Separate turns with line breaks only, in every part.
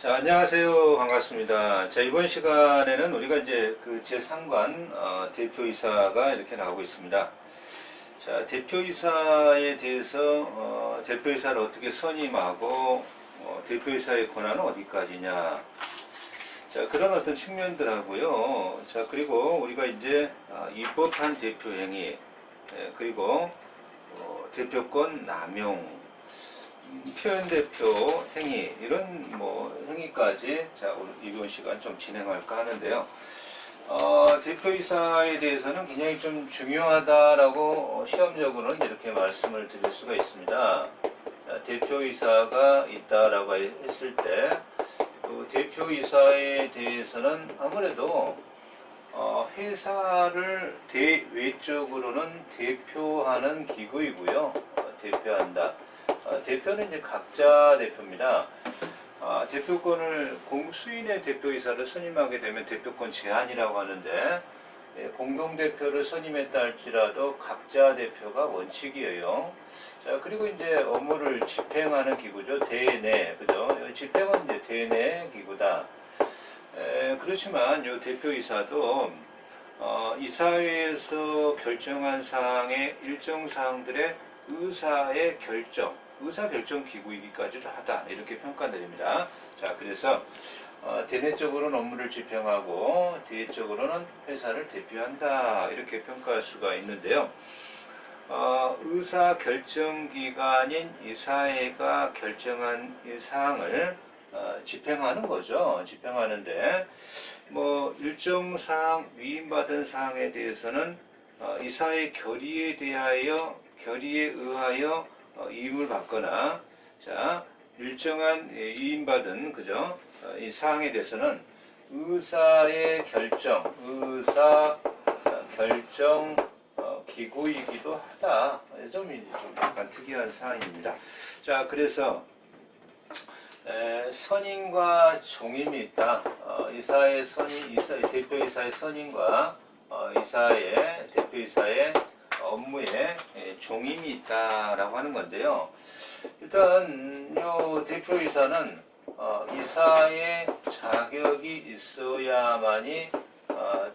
자, 안녕하세요. 반갑습니다. 자, 이번 시간에는 우리가 이제 그 제3관 대표이사가 이렇게 나오고 있습니다. 자, 대표이사에 대해서 대표이사를 어떻게 선임하고 대표이사의 권한은 어디까지냐. 자, 그런 어떤 측면들하고요. 자, 그리고 우리가 이제 입법한 대표행위, 그리고 대표권 남용, 표현대표 행위, 이런 행위까지 자, 이번 시간 좀 진행할까 하는데요. 대표이사에 대해서는 굉장히 좀 중요하다라고 시험적으로는 이렇게 말씀을 드릴 수가 있습니다. 자, 대표이사가 있다라고 했을 때, 또 대표이사에 대해서는 아무래도 회사를 외적으로는 대표하는 기구이고요. 대표한다. 대표는 이제 각자 대표입니다. 대표권을 공수인의 대표이사를 선임하게 되면 대표권 제한이라고 하는데, 공동대표를 선임했다 할지라도 각자 대표가 원칙이에요. 자, 그리고 이제 업무를 집행하는 기구죠. 대내, 그죠? 집행은 이제 대내 기구다. 그렇지만 이 대표이사도 이사회에서 결정한 사항의 일정 사항들의 의사결정 기구이기까지도 하다, 이렇게 평가드립니다. 자, 그래서 대내적으로는 업무를 집행하고 대외적으로는 회사를 대표한다, 이렇게 평가할 수가 있는데요. 의사결정기관인 이사회가 결정한 이 사항을 집행하는 거죠. 집행하는데 일정 사항, 위임받은 사항에 대해서는 이사회 결의에 의하여 이임을 받거나, 자, 일정한 이임받은 이 사항에 대해서는 의사 결정 기구이기도 하다. 좀 약간 특이한 사항입니다. 자, 그래서 선임과 종임이 있다. 대표이사의 선임과 대표이사의 업무에 종임이 있다라고 하는 건데요. 일단 이 대표이사는 이사의 자격이 있어야만이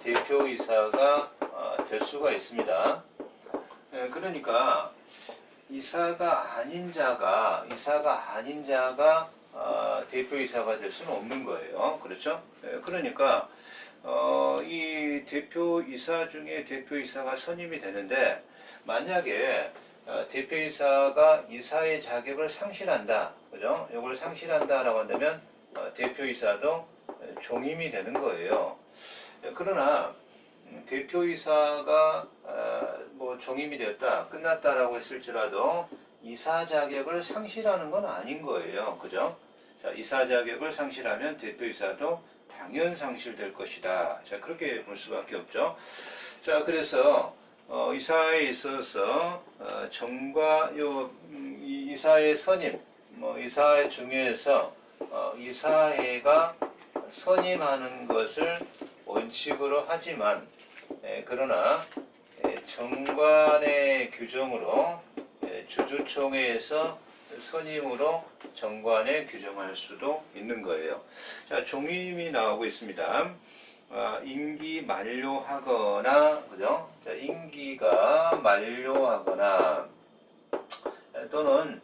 대표이사가 될 수가 있습니다. 그러니까 이사가 아닌 자가 대표이사가 될 수는 없는 거예요. 그렇죠? 그러니까 이 대표이사 중에 대표이사가 선임이 되는데, 만약에 대표이사가 이사의 자격을 상실한다, 그죠? 이걸 상실한다라고 한다면 대표이사도 종임이 되는 거예요. 그러나 대표이사가 종임이 되었다, 끝났다라고 했을지라도 이사 자격을 상실하는 건 아닌 거예요. 그죠? 자, 이사 자격을 상실하면 대표이사도 당연 상실될 것이다. 자, 그렇게 볼 수밖에 없죠. 자, 그래서 이사에 있어서 이사의 선임, 이사회 중에서 이사회가 선임하는 것을 원칙으로 하지만, 그러나 정관의 규정으로 주주총회에서 선임으로 정관에 규정할 수도 있는 거예요. 자, 종임이 나오고 있습니다. 임기 만료하거나, 그죠? 자, 임기가 만료하거나 또는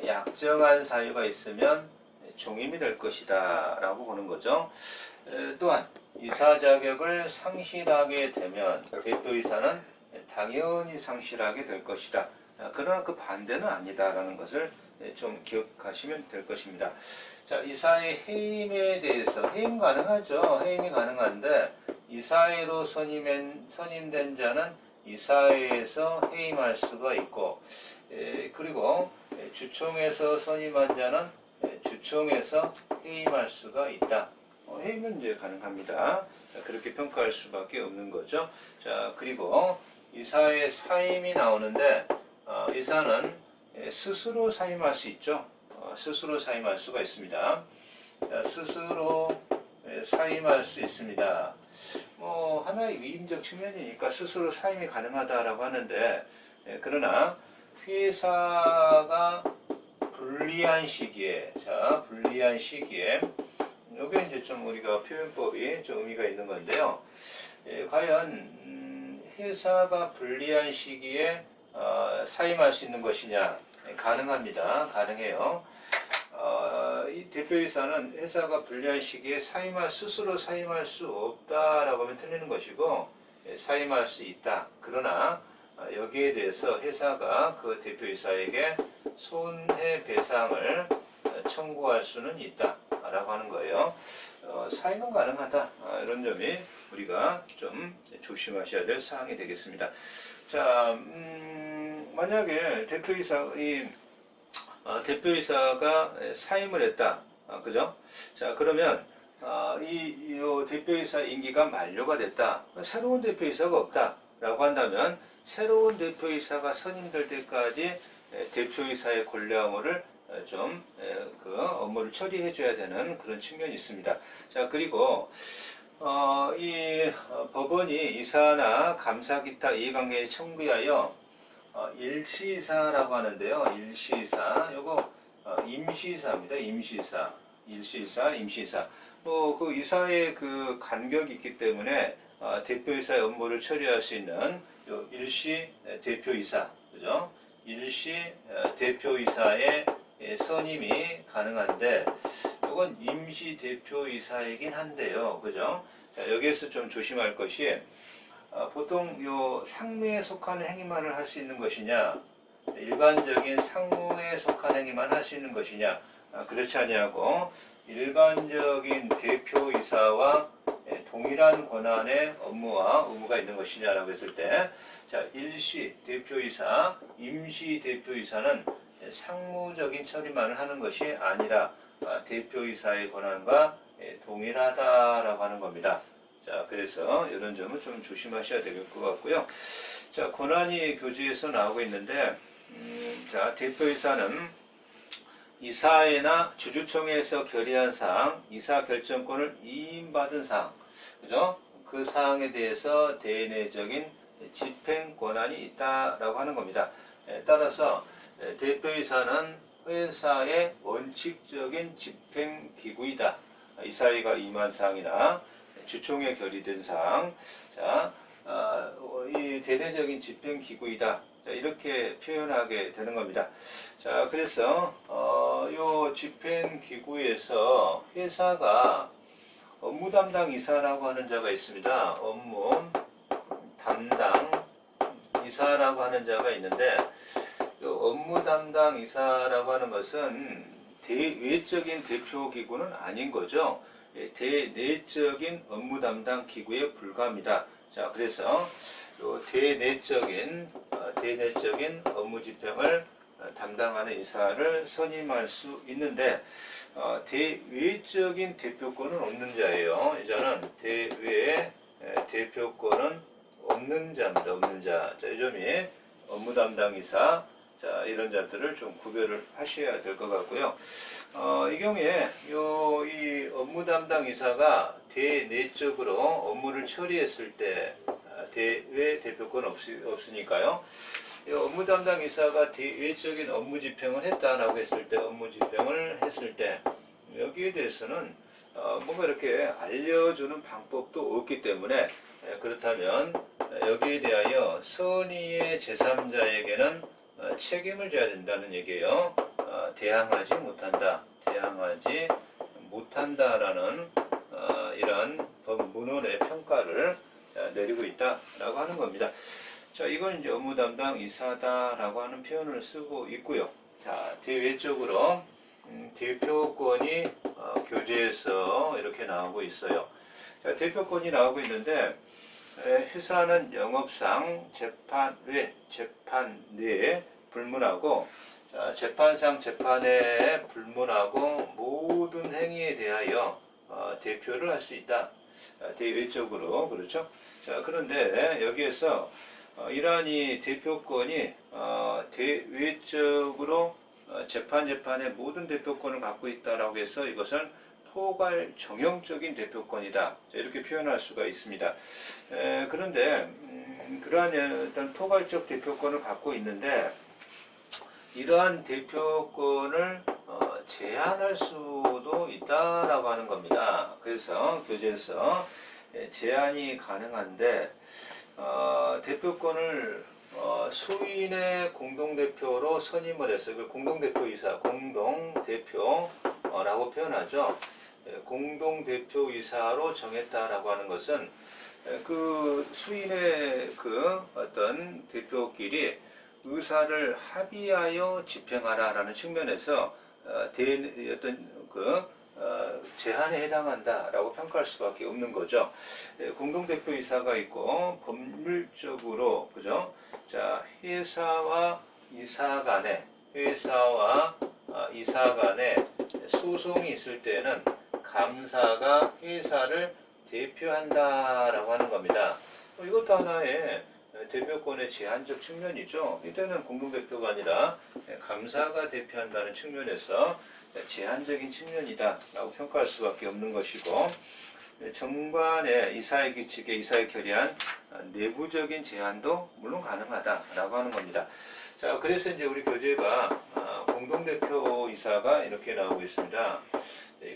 약정한 사유가 있으면 종임이 될 것이다 라고 보는 거죠. 또한 이사 자격을 상실하게 되면 대표이사는 당연히 상실하게 될 것이다. 그러나 그 반대는 아니다라는 것을 좀 기억하시면 될 것입니다. 자, 이사의 해임에 대해서, 해임 가능하죠. 해임이 가능한데, 이사회로 선임된 자는 이사회에서 해임할 수가 있고, 그리고 주총에서 선임한 자는 주총에서 해임할 수가 있다. 해임은 이제 가능합니다. 자, 그렇게 평가할 수밖에 없는 거죠. 자, 그리고 이사의 사임이 나오는데, 이사는 스스로 사임할 수 있죠. 스스로 사임할 수가 있습니다. 자, 스스로 사임할 수 있습니다. 하나의 위임적 측면이니까 스스로 사임이 가능하다라고 하는데, 그러나 회사가 불리한 시기에 요게 이제 좀 우리가 표현법이 좀 의미가 있는 건데요. 과연 회사가 불리한 시기에 사임할 수 있는 것이냐? 가능합니다. 가능해요. 이 대표이사는 회사가 불리한 시기에 스스로 사임할 수 없다라고 하면 틀리는 것이고, 사임할 수 있다. 그러나 여기에 대해서 회사가 그 대표이사에게 손해배상을 청구할 수는 있다라고 하는 거예요. 사임은 가능하다. 이런 점이 우리가 좀 조심하셔야 될 사항이 되겠습니다. 자, 만약에 대표이사가 사임을 했다. 그죠? 자, 그러면 이 대표이사 임기가 만료가 됐다. 새로운 대표이사가 없다. 라고 한다면 새로운 대표이사가 선임될 때까지 대표이사의 권리 의무를 좀 그 업무를 처리해 줘야 되는 그런 측면이 있습니다. 자, 그리고 법원이 이사나 감사 기타 이해관계에 청구하여 일시이사라고 하는데요. 일시이사, 요거 임시이사입니다. 임시이사, 일시이사, 임시이사. 그 이사의 그 간격이 있기 때문에 대표이사의 업무를 처리할 수 있는 요 일시 대표이사, 그죠? 일시 대표이사의 선임이 가능한데, 이건 임시 대표이사이긴 한데요, 그죠? 자, 여기에서 좀 조심할 것이 보통 요 상무에 속하는 행위만을 할 수 있는 것이냐, 일반적인 상무에 속한 행위만 할 수 있는 것이냐, 그렇지 아니하고 일반적인 대표이사와 동일한 권한의 업무와 의무가 있는 것이냐라고 했을 때, 자, 일시 대표이사, 임시 대표이사는 상무적인 처리만을 하는 것이 아니라 대표이사의 권한과 동일하다라고 하는 겁니다. 자, 그래서 이런 점은 좀 조심하셔야 될 것 같고요. 자, 권한이 교재에서 나오고 있는데, 자, 대표이사는 이사회나 주주총회에서 결의한 사항, 이사 결정권을 이임받은 사항, 그죠? 그 사항에 대해서 대내적인 집행 권한이 있다라고 하는 겁니다. 따라서 대표이사는 회사의 원칙적인 집행 기구이다. 이사회가 임한 사항이나 주총회 결의된 사항, 자, 이 대내적인 집행 기구이다. 자, 이렇게 표현하게 되는 겁니다. 자, 그래서 요 집행 기구에서 회사가 업무 담당 이사라고 하는 자가 있습니다. 업무 담당 이사라고 하는 자가 있는데, 요 업무 담당 이사라고 하는 것은 대외적인 대표 기구는 아닌 거죠. 대내적인 업무 담당 기구에 불과합니다. 자, 그래서 요 대내적인 업무 집행을 담당하는 이사를 선임할 수 있는데, 대외적인 대표권은 없는 자예요. 이자는 대외의 대표권은 없는 자입니다. 없는 자. 자, 이 점이 업무 담당 이사, 자, 이런 자들을 좀 구별을 하셔야 될 것 같고요. 이 경우에 이 업무 담당 이사가 대내적으로 업무를 처리했을 때 대외 대표권 없으니까요. 이 업무 담당 이사가 대외적인 업무 집행을 했다라고 했을 때, 업무 집행을 했을 때 여기에 대해서는 뭔가 이렇게 알려주는 방법도 없기 때문에, 그렇다면 여기에 대하여 선의의 제3자에게는 책임을 져야 된다는 얘기예요. 대항하지 못한다라는 이런 법문헌의 평가를 내리고 있다라고 하는 겁니다. 자, 이건 이제 업무 담당 이사다라고 하는 표현을 쓰고 있고요. 자, 대외적으로 대표권이 교재에서 이렇게 나오고 있어요. 자, 대표권이 나오고 있는데, 회사는 영업상 재판 내에 불문하고, 자, 재판상 재판에 불문하고 모든 행위에 대하여 대표를 할 수 있다. 대외적으로, 그렇죠? 자, 그런데 여기에서 이러한 이 대표권이 대외적으로 재판의 모든 대표권을 갖고 있다라고 해서 이것은 포괄 정형적인 대표권이다. 자, 이렇게 표현할 수가 있습니다. 그런데 그러한 어떤 포괄적 대표권을 갖고 있는데, 이러한 대표권을 제한할 수도 있다라고 하는 겁니다. 교재에서 제한이 가능한데 대표권을 수인의 공동대표로 선임을 해서 그 공동대표이사, 공동대표라고 표현하죠. 공동대표이사로 정했다라고 하는 것은 그 수인의 그 어떤 대표끼리 의사를 합의하여 집행하라라는 측면에서 어떤 제한에 해당한다라고 평가할 수밖에 없는 거죠. 공동대표이사가 있고 법률적으로 그죠? 자, 회사와 이사 간에 소송이 있을 때는 감사가 회사를 대표한다라고 하는 겁니다. 이것도 하나의 대표권의 제한적 측면이죠. 이때는 공동대표가 아니라 감사가 대표한다는 측면에서 제한적인 측면이다라고 평가할 수밖에 없는 것이고, 정관의 이사회 규칙에 이사회 결의안 내부적인 제한도 물론 가능하다라고 하는 겁니다. 자, 그래서 이제 우리 교재가 공동대표이사가 이렇게 나오고 있습니다.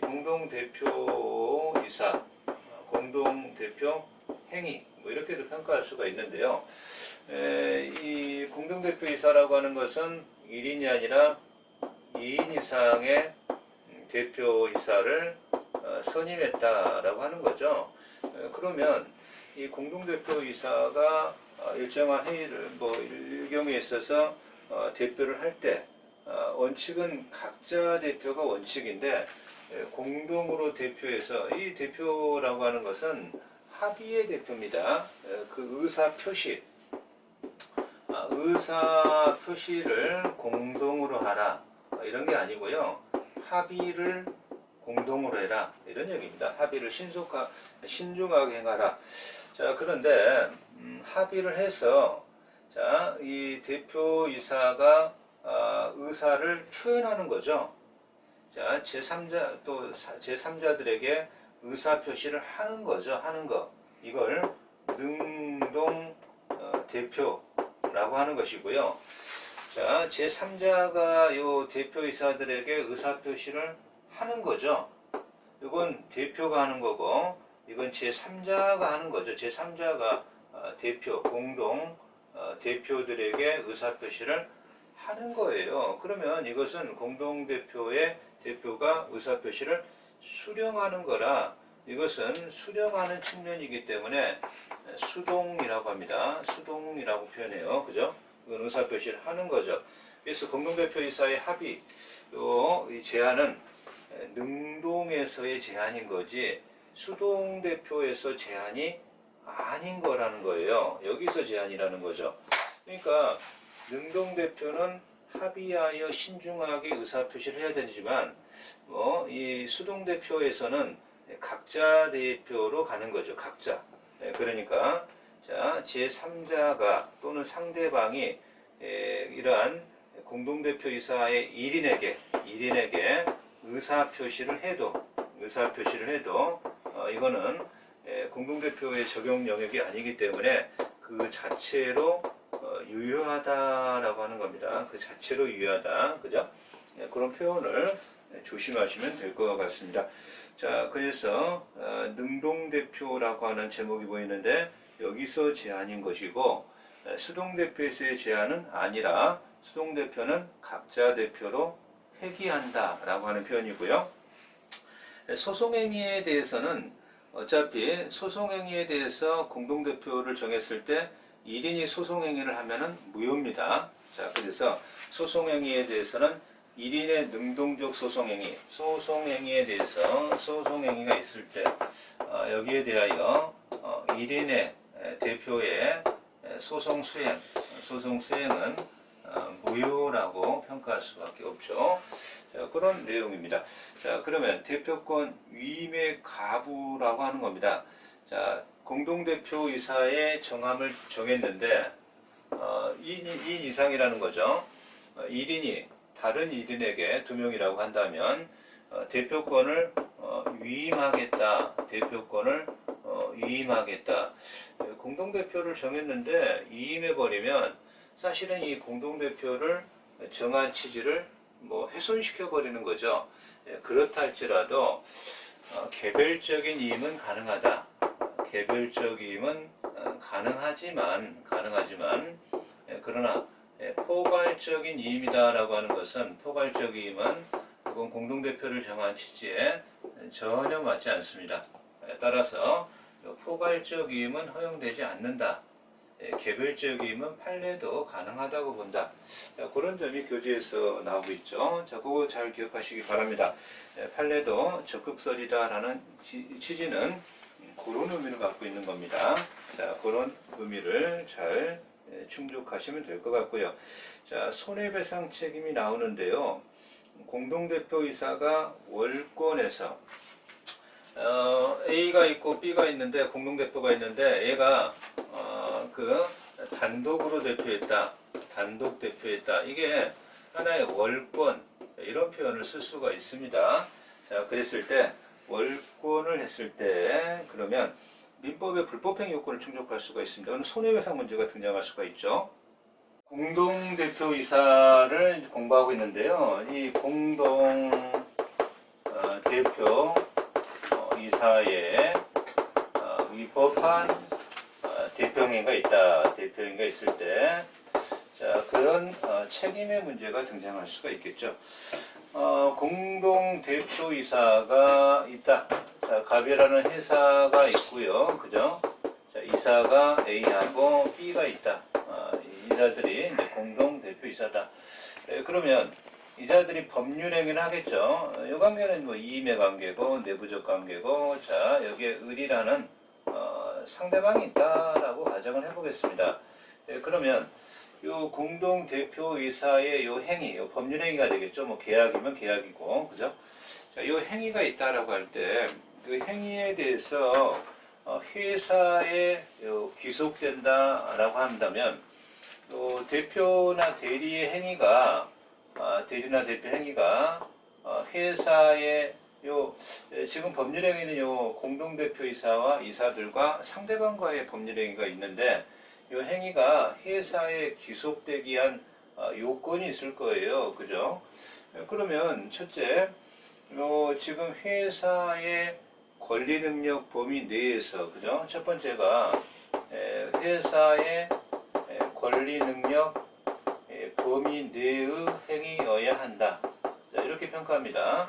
공동대표이사, 공동대표 행위 뭐 이렇게도 평가할 수가 있는데요. 이 공동대표이사라고 하는 것은 1인이 아니라 2인 이상의 대표이사를 선임했다라고 하는 거죠. 그러면 이 공동대표이사가 일정한 회의를 일경에 있어서 대표를 할 때 원칙은 각자 대표가 원칙인데 공동으로 대표해서 이 대표라고 하는 것은 합의의 대표입니다. 그 의사 표시를 공동으로 하라 이런 게 아니고요. 합의를 공동으로 해라 이런 얘기입니다. 합의를 신중하게 행하라. 자, 그런데 합의를 해서 자, 이 대표이사가 의사를 표현하는 거죠. 자, 제3자들에게 의사 표시를 하는 거죠. 하는 거. 이걸 능동 대표라고 하는 것이고요. 자, 제3자가 요 대표이사들에게 의사 표시를 하는 거죠. 이건 대표가 하는 거고, 이건 제3자가 하는 거죠. 제3자가 공동 대표들에게 의사 표시를 하는 거예요. 그러면 이것은 공동대표의 대표가 의사 표시를 수령하는 거라 이것은 수령하는 측면이기 때문에 수동이라고 합니다. 수동이라고 표현해요. 그죠? 이건 의사 표시를 하는 거죠. 그래서 공동대표이사의 합의, 이 제한은 능동에서의 제한인 거지 수동대표에서 제한이 아닌 거라는 거예요. 여기서 제한이라는 거죠. 그러니까 능동대표는 합의하여 신중하게 의사표시를 해야 되지만 이 수동대표에서는 각자 대표로 가는 거죠. 각자. 그러니까 자, 제3자가 또는 상대방이 이러한 공동대표이사의 1인에게 의사표시를 해도 이거는 공동대표의 적용 영역이 아니기 때문에 그 자체로 유효하다라고 하는 겁니다. 그 자체로 유효하다. 그죠? 그런 표현을 조심하시면 될 것 같습니다. 자, 그래서 능동대표라고 하는 제목이 보이는데 여기서 제한인 것이고 수동대표에서의 제한은 아니라 수동대표는 각자 대표로 회귀한다라고 하는 표현이고요. 소송행위에 대해서는 어차피 소송행위에 대해서 공동대표를 정했을 때 1인이 소송행위를 하면은 무효입니다. 자, 그래서 소송행위에 대해서는 1인의 능동적 소송행위에 대해서 소송행위가 있을 때 여기에 대하여 1인의 대표의 소송 수행은 무효라고 평가할 수밖에 없죠. 자, 그런 내용입니다. 자, 그러면 대표권 위임의 가부라고 하는 겁니다. 자, 공동대표이사의 정함을 정했는데 2인 이상이라는 거죠. 1인이 다른 1인에게 2명이라고 한다면 대표권을 위임하겠다. 공동대표를 정했는데 위임해버리면 사실은 이 공동대표를 정한 취지를 훼손시켜 버리는 거죠. 그렇다 할지라도 개별적인 이임은 가능하다. 개별적임은 가능하지만 그러나 포괄적인 이임이다라고 하는 것은 포괄적임은 그건 공동대표를 정한 취지에 전혀 맞지 않습니다. 따라서 포괄적임은 허용되지 않는다. 개별적임은 판례도 가능하다고 본다. 그런 점이 교재에서 나오고 있죠. 자, 그거 잘 기억하시기 바랍니다. 판례도 적극설이다라는 취지는 그런 의미를 갖고 있는 겁니다. 자, 그런 의미를 잘 충족하시면 될 것 같고요. 자, 손해배상 책임이 나오는데요. 공동대표이사가 월권에서 A가 있고 B가 있는데 공동대표가 있는데 얘가 그 단독으로 대표했다. 단독 대표했다. 이게 하나의 월권 이런 표현을 쓸 수가 있습니다. 자, 그랬을 때 월권을 했을 때 그러면 민법의 불법행위 요건을 충족할 수가 있습니다. 그럼 손해배상 문제가 등장할 수가 있죠. 공동대표이사를 공부하고 있는데요. 이 공동대표이사의 위법한 대표행위가 있다. 대표행위가 있을 때 자, 그런 책임의 문제가 등장할 수가 있겠죠. 공동대표이사가 있다. 자, 갑이라는 회사가 있고요. 그죠? 자, 이사가 A하고 B가 있다. 이사들이 이제 공동대표이사다. 그러면 이사들이 법률행위를 하겠죠. 이 관계는 뭐 이임의 관계고 내부적 관계고 자, 여기에 을이라는 상대방이 있다라고 가정을 해보겠습니다. 그러면 요 공동대표이사의 요 행위, 요 법률행위가 되겠죠. 뭐 계약이면 계약이고, 그죠? 자, 요 행위가 있다라고 할 때, 그 행위에 대해서 회사에 귀속된다라고 한다면, 또 대표나 대리의 행위가, 대리나 대표 행위가 회사의 지금 법률행위는 요 공동대표이사와 이사들과 상대방과의 법률행위가 있는데, 이 행위가 회사에 귀속되기 위한 요건이 있을 거예요. 그죠? 그러면 첫째, 지금 회사의 권리능력 범위 내에서, 그죠? 첫 번째가 회사의 권리능력 범위 내의 행위여야 한다. 자, 이렇게 평가합니다.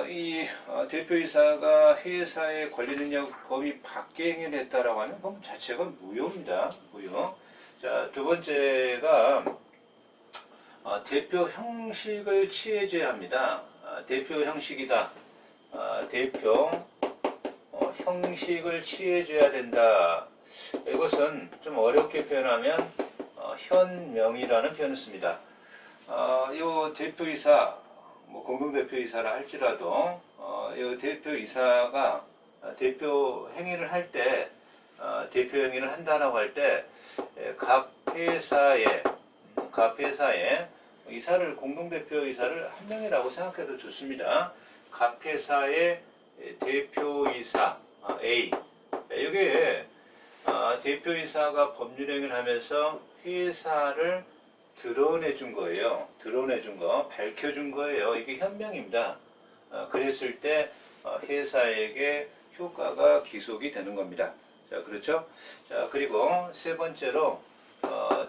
이 대표이사가 회사의 권리능력 범위 밖에 행위를 했다라고 하면 그럼 자체가 무효입니다. 무효. 자, 두 번째가 대표 형식을 취해줘야 합니다. 대표 형식이다. 대표 형식을 취해줘야 된다. 이것은 좀 어렵게 표현하면 현명이라는 표현을 씁니다. 이 대표이사 뭐 공동대표이사라 할지라도 이 대표이사가 대표 행위를 할 때 대표 행위를 한다라고 할 때 각 회사의 이사를 공동대표이사를 한 명이라고 생각해도 좋습니다. 각 회사의 대표이사 A 이게 대표이사가 법률행위를 하면서 회사를 드러내준 거예요. 드러내준 거, 밝혀준 거예요. 이게 현명입니다. 그랬을 때 회사에게 효과가 기속이 되는 겁니다. 자, 그렇죠? 자, 그리고 세 번째로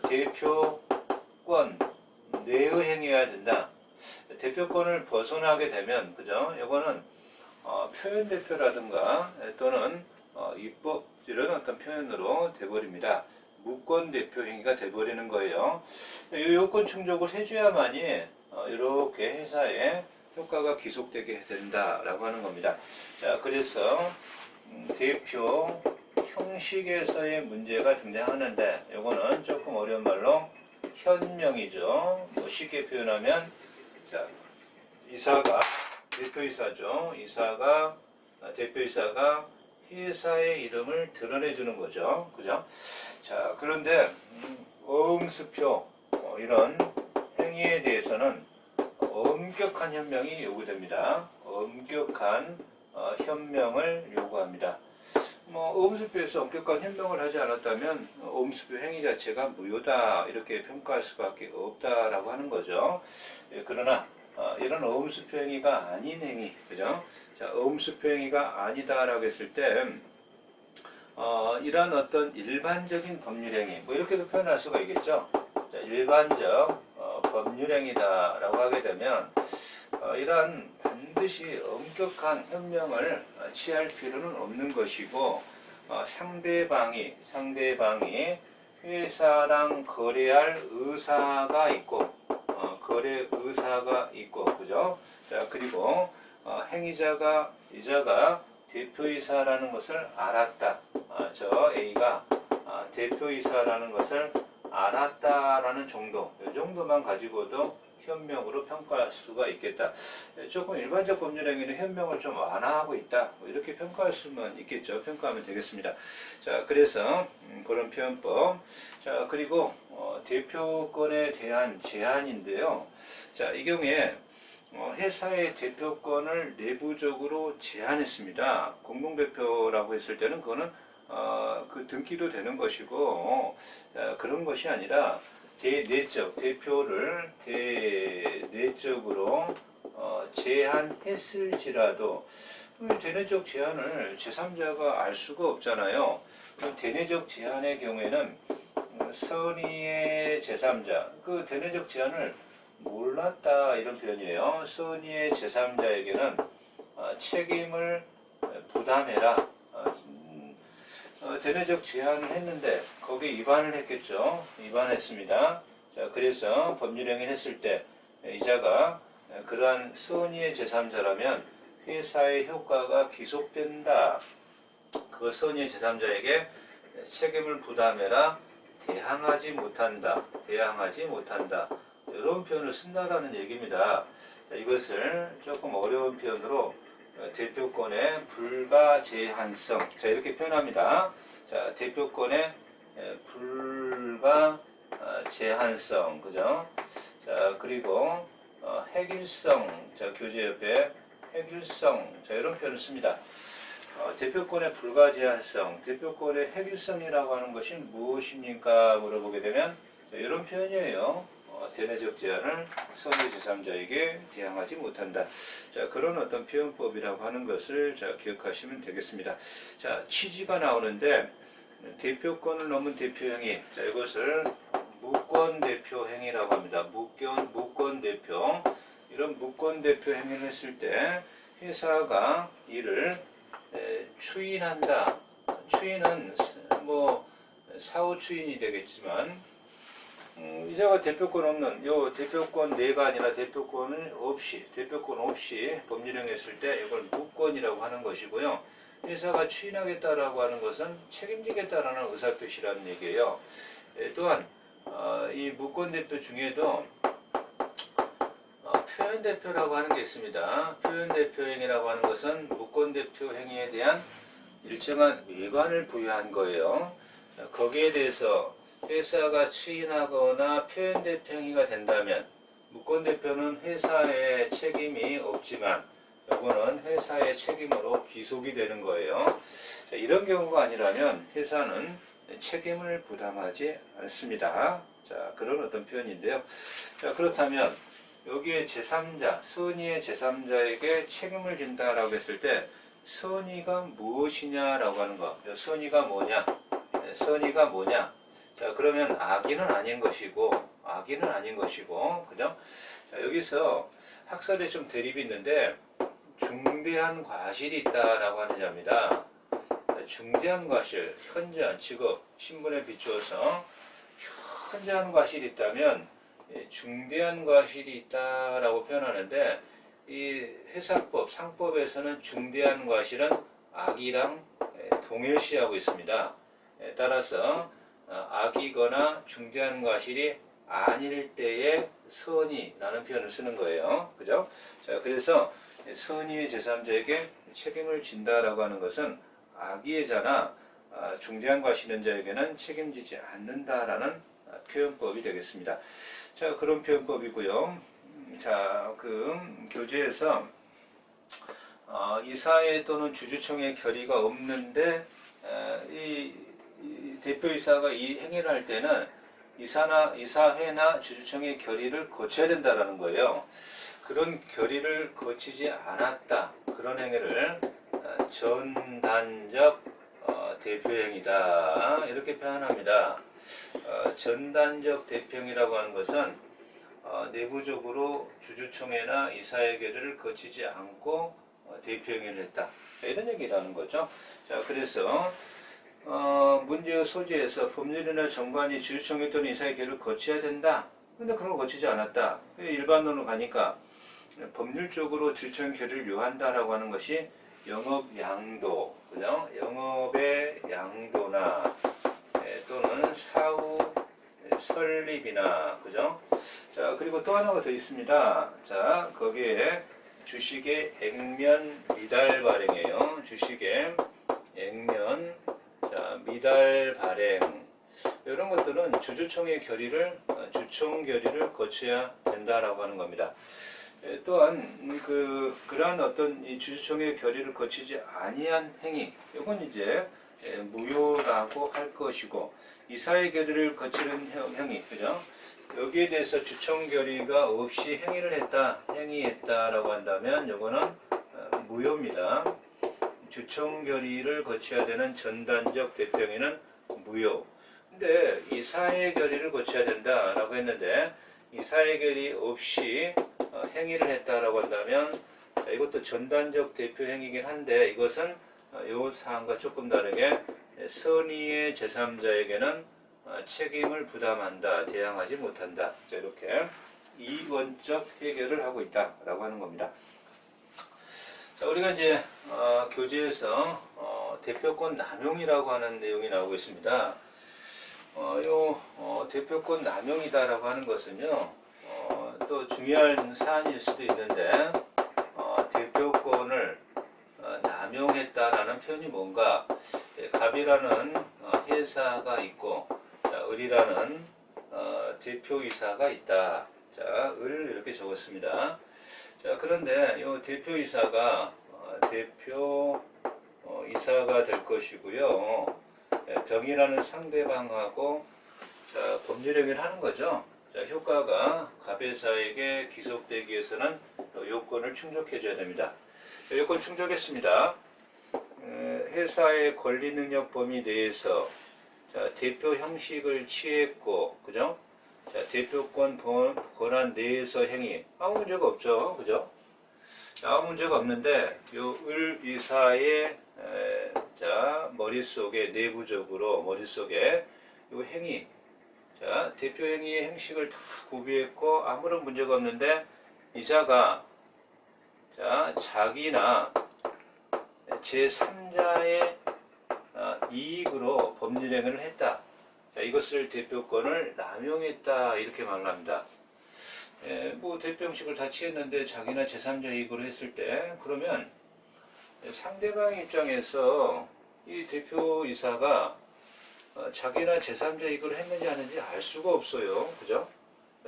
대표권 내의 행위해야 된다. 대표권을 벗어나게 되면, 그죠? 이거는 표현 대표라든가 또는 입법 이런 어떤 표현으로 돼버립니다. 무권 대표 행위가 돼버리는 거예요. 이 요건 충족을 해줘야만이 이렇게 회사에 효과가 기속되게 된다라고 하는 겁니다. 자, 그래서 대표 형식에서의 문제가 등장하는데 이거는 조금 어려운 말로 현명이죠. 뭐 쉽게 표현하면 자, 이사가 대표이사죠. 대표이사가 회사의 이름을 드러내주는 거죠. 그죠? 자, 그런데 어음수표 이런 행위에 대해서는 엄격한 현명이 요구됩니다. 엄격한 현명을 요구합니다. 뭐 어음수표에서 엄격한 현명을 하지 않았다면 어음수표 행위 자체가 무효다 이렇게 평가할 수밖에 없다라고 하는 거죠. 그러나 이런 어음수표 행위가 아닌 행위, 그죠? 자, 음수표 행위가 아니다라고 했을 때 이런 어떤 일반적인 법률행위 뭐 이렇게도 표현할 수가 있겠죠. 자, 일반적 법률행위다라고 하게 되면 이러한 반드시 엄격한 현명을 취할 필요는 없는 것이고 상대방이 회사랑 거래할 의사가 있고 거래 의사가 있고 그죠? 자, 그리고 이자가 대표이사라는 것을 알았다. 저 A가 대표이사라는 것을 알았다라는 정도, 이 정도만 가지고도 현명으로 평가할 수가 있겠다. 조금 일반적 법률행위는 현명을 좀 완화하고 있다. 뭐 이렇게 평가할 수는 있겠죠. 평가하면 되겠습니다. 자, 그래서 그런 표현법. 자, 그리고 대표권에 대한 제한인데요. 자, 이 경우에 회사의 대표권을 내부적으로 제한했습니다. 공동대표라고 했을 때는 그거는 그 등기도 되는 것이고 그런 것이 아니라 대표를 대내적으로 제한했을지라도 대내적 제한을 제3자가 알 수가 없잖아요. 대내적 제한의 경우에는 선의의 제3자, 그 대내적 제한을 몰랐다 이런 표현이에요. 선의의 제3자에게는 책임을 부담해라. 대내적 제한을 했는데 거기에 위반을 했겠죠. 위반했습니다. 자, 그래서 법률행위를 했을 때 이자가 그러한 선의의 제3자라면 회사의 효과가 기속된다. 그 선의의 제3자에게 책임을 부담해라. 대항하지 못한다. 이런 표현을 쓴다라는 얘기입니다. 자, 이것을 조금 어려운 표현으로 대표권의 불가제한성. 자, 이렇게 표현합니다. 자, 대표권의 불가제한성. 그죠? 자, 그리고 획일성. 자, 교재 옆에 획일성. 자, 이런 표현을 씁니다. 대표권의 불가제한성, 대표권의 획일성이라고 하는 것이 무엇입니까? 물어보게 되면 자, 이런 표현이에요. 대내적 제한을 선의 제3자에게 대항하지 못한다. 자, 그런 어떤 표현법이라고 하는 것을 자, 기억하시면 되겠습니다. 자, 취지가 나오는데 대표권을 넘은 대표행위. 자, 이것을 무권대표 행위라고 합니다. 무권대표. 이런 무권대표 행위를 했을 때 회사가 이를 추인한다. 추인은 뭐 사후 추인이 되겠지만 이자가 대표권 없는 요 대표권 내가 아니라 대표권 없이 법률행위 했을 때 이걸 무권이라고 하는 것이고요. 회사가 추인하겠다라고 하는 것은 책임지겠다라는 의사표시라는 얘기예요. 또한 이 무권대표 중에도 표현대표라고 하는 게 있습니다. 표현대표 행위라고 하는 것은 무권대표 행위에 대한 일정한 외관을 부여한 거예요. 거기에 대해서 회사가 추인하거나 표현대표 행위가 된다면 무권대표는 회사의 책임이 없지만 이거는 회사의 책임으로 귀속이 되는 거예요. 자, 이런 경우가 아니라면 회사는 책임을 부담하지 않습니다. 자, 그런 어떤 표현인데요. 자, 그렇다면 여기에 제3자, 선의의 제3자에게 책임을 진다라고 했을 때 선의가 무엇이냐라고 하는 거. 선의가 뭐냐? 선의가 뭐냐? 자, 그러면 악의는 아닌 것이고, 그죠? 자, 여기서 학설에 좀 대립이 있는데, 중대한 과실이 있다라고 하는 자입니다. 중대한 과실, 현저한 직업, 신분에 비추어서 현저한 과실이 있다면, 중대한 과실이 있다라고 표현하는데, 이 회사법, 상법에서는 중대한 과실은 악의랑 동일시하고 있습니다. 따라서 악이거나 중대한 과실이 아닐 때의 선의라는 표현을 쓰는 거예요. 그죠? 자, 그래서 선의의 제3자에게 책임을 진다라고 하는 것은 악의의 자나 중대한 과실인 자에게는 책임지지 않는다라는 표현법이 되겠습니다. 자, 그런 표현법이고요. 자, 그 교재에서 이사회 또는 주주총회 결의가 없는데 이 대표이사가 이 행위를 할 때는 이사회나 주주총회 결의를 거쳐야 된다라는 거예요. 그런 결의를 거치지 않았다. 그런 행위를 전단적 대표행위다. 이렇게 표현합니다. 전단적 대표행위라고 하는 것은 내부적으로 주주총회나 이사회 결의를 거치지 않고 대표행위를 했다. 이런 얘기라는 거죠. 자, 그래서 문제의 소지에서 법률이나 정관이 주주총회 또는 이사회 결의를 거쳐야 된다. 근데 그런 걸 거치지 않았다. 일반론으로 가니까 법률적으로 주주총회 결의를 요한다라고 하는 것이 영업 양도, 그죠? 영업의 양도나 또는 사후 설립이나, 그죠? 자, 그리고 또 하나가 더 있습니다. 자, 거기에 주식의 액면 미달 발행이에요. 주식의 액면, 자, 미달 발행. 이런 것들은 주주총회 결의를, 주총 결의를 거쳐야 된다라고 하는 겁니다. 또한 그러한 어떤 이 주주총회 결의를 거치지 아니한 행위, 이건 이제 무효라고 할 것이고, 이사회 결의를 거치는 행위, 그죠? 여기에 대해서 주총 결의가 없이 행위했다라고 한다면 이거는 무효입니다. 주총 결의를 거쳐야 되는 전단적 대표행위는 무효. 근데 이사회 결의를 거쳐야 된다라고 했는데 이사회 결의 없이 행위를 했다라고 한다면 이것도 전단적 대표행위이긴 한데 이것은 이 사항과 조금 다르게 선의의 제3자에게는 책임을 부담한다, 대항하지 못한다. 자, 이렇게 이원적 해결을 하고 있다라고 하는 겁니다. 자, 우리가 이제 교재에서 대표권 남용이라고 하는 내용이 나오고 있습니다. 대표권 남용이다라고 하는 것은요, 또 중요한 사안일 수도 있는데, 대표권을 남용했다라는 표현이 뭔가, 갑이라는 회사가 있고, 자, 을이라는 대표이사가 있다. 자, 을 이렇게 적었습니다. 자, 그런데 이 대표이사가 대표이사가 될 것이고요. 병이라는 상대방하고 자, 법률행위를 하는 거죠. 자, 효과가 갑회사에게 기속되기 위해서는 요건을 충족해 줘야 됩니다. 요건 충족했습니다. 회사의 권리능력 범위 내에서 자, 대표 형식을 취했고, 그죠? 자, 대표권 권한 내에서 행위 아무 문제가 없죠, 그죠? 아무 문제가 없는데 요 을 이사의 자, 머릿속에 내부적으로 머릿속에 요 행위, 자, 대표 행위의 행식을 다 구비했고 아무런 문제가 없는데 이사가 자, 자기나 제3자의 이익으로 법률행위를 했다. 자, 이것을 대표권을 남용했다 이렇게 말합니다. 뭐 대표 형식을 다 취했는데 자기나 제3자 이익으로 했을 때 그러면 상대방 입장에서 이 대표이사가 자기나 제3자 이익으로 했는지 아닌지 알 수가 없어요. 그죠?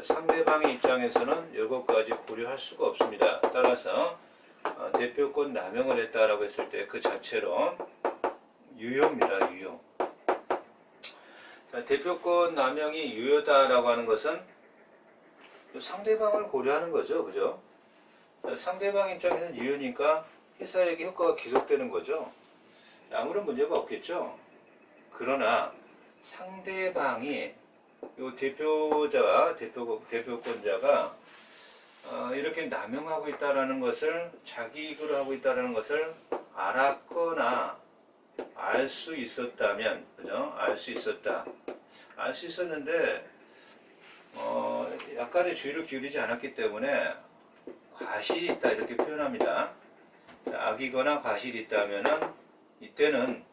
상대방의 입장에서는 이것까지 고려할 수가 없습니다. 따라서 대표권 남용을 했다라고 했을 때 그 자체로 유효입니다. 유효. 자, 대표권 남용이 유효다라고 하는 것은 상대방을 고려하는 거죠. 그죠? 상대방 입장에서는 유효니까 회사에게 효과가 기속되는 거죠. 아무런 문제가 없겠죠. 그러나 상대방이 요 대표권자가 이렇게 남용하고 있다라는 것을 자기 이익으로 하고 있다라는 것을 알았거나 알 수 있었다면, 그죠? 알 수 있었다. 알 수 있었는데 약간의 주의를 기울이지 않았기 때문에 과실이 있다 이렇게 표현합니다. 악이거나 과실이 있다면은 이때는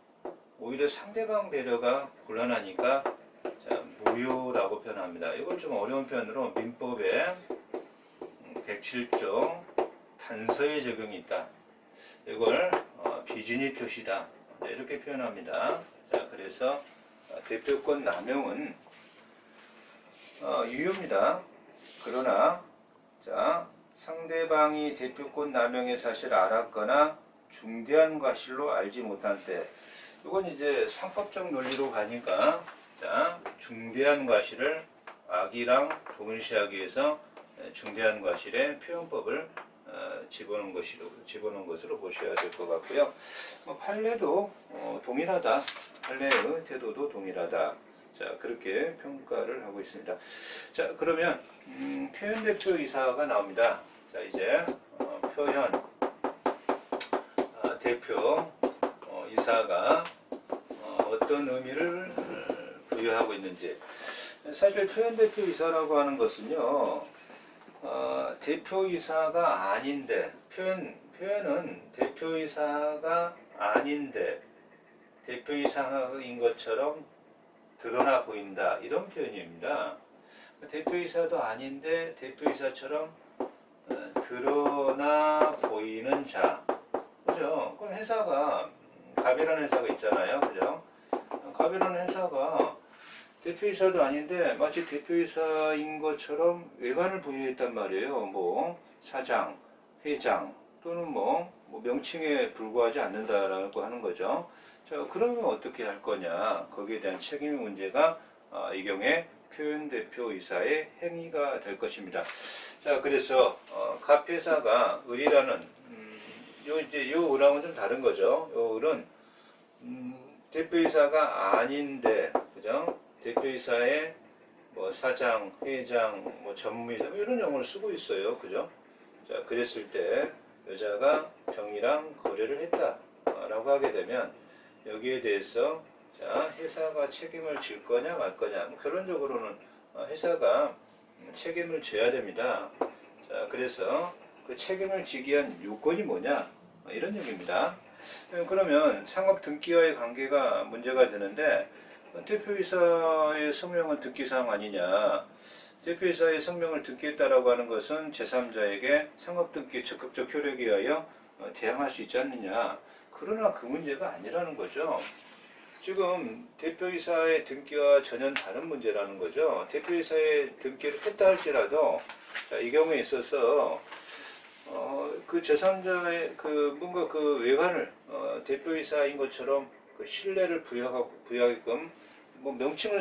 오히려 상대방 배려가 곤란하니까 자, 무효라고 표현합니다. 이건 좀 어려운 표현으로 민법에 107조 단서의 적용이 있다. 이걸 비진이 표시다. 네, 이렇게 표현합니다. 자, 그래서 대표권 남용은 유효입니다. 그러나 자, 상대방이 대표권 남용의 사실을 알았거나 중대한 과실로 알지 못한 때, 이건 이제 상법적 논리로 가니까 자, 중대한 과실을 악이랑 동일시하기 위해서 중대한 과실에 표현법을 집어넣은 것으로 보셔야 될 것 같고요. 판례도 동일하다. 판례의 태도도 동일하다. 자, 그렇게 평가를 하고 있습니다. 자, 그러면 표현대표이사가 나옵니다. 자, 이제 표현 대표 이사가 어떤 의미를 부여하고 있는지. 사실 표현대표이사라고 하는 것은요, 대표이사가 아닌데, 표현은 대표이사가 아닌데, 대표이사인 것처럼 드러나 보인다. 이런 표현입니다. 대표이사도 아닌데, 대표이사처럼 드러나 보이는 자. 그죠? 그럼 회사가, 갑이라는 회사가 있잖아요. 그죠? 갑이라는 회사가 대표이사도 아닌데 마치 대표이사인 것처럼 외관을 부여했단 말이에요. 뭐 사장, 회장 또는 뭐 명칭에 불과하지 않는다라고 하는 거죠. 자, 그러면 어떻게 할 거냐? 거기에 대한 책임 문제가 이 경우에 표현대표이사의 행위가 될 것입니다. 자, 그래서 갑 회사가 을이라는 요 을하고는 좀 다른 거죠. 요 을은 대표이사가 아닌데, 그죠? 대표이사의 뭐 사장, 회장, 뭐 전무이사 이런 용어를 쓰고 있어요, 그죠? 자, 그랬을 때 여자가 병이랑 거래를 했다라고 하게 되면 여기에 대해서 자, 회사가 책임을 질 거냐 말 거냐. 뭐 결론적으로는 회사가 책임을 져야 됩니다. 자, 그래서 그 책임을 지기 위한 요건이 뭐냐? 이런 얘기입니다. 그러면 상업 등기와의 관계가 문제가 되는데 대표이사의 성명은 등기사항 아니냐. 대표이사의 성명을 등기했다라고 하는 것은 제3자에게 상업등기 적극적 효력에 의하여 대항할 수 있지 않느냐. 그러나 그 문제가 아니라는 거죠. 지금 대표이사의 등기와 전혀 다른 문제라는 거죠. 대표이사의 등기를 했다 할지라도 이 경우에 있어서 그 제3자의 뭔가 그 외관을 대표이사인 것처럼 그 신뢰를 부여하게끔 뭐 명칭을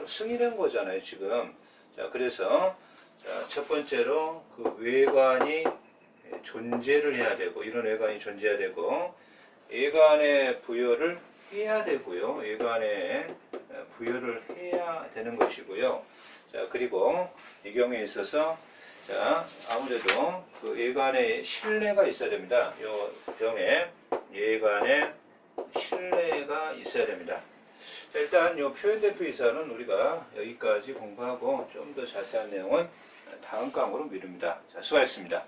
승인한 거잖아요, 지금. 자, 그래서 첫 번째로 그 외관이 존재를 해야 되고, 이런 외관이 존재해야 되고, 외관의 부여를 해야 되고요. 외관의 부여를 해야 되는 것이고요. 자, 그리고 이 경우에 있어서 자, 아무래도 그 외관에 신뢰가 있어야 됩니다. 요 병에 외관에 신뢰가 있어야 됩니다. 자, 일단 요 표현대표이사는 우리가 여기까지 공부하고 좀 더 자세한 내용은 다음 강으로 미룹니다. 자, 수고하셨습니다.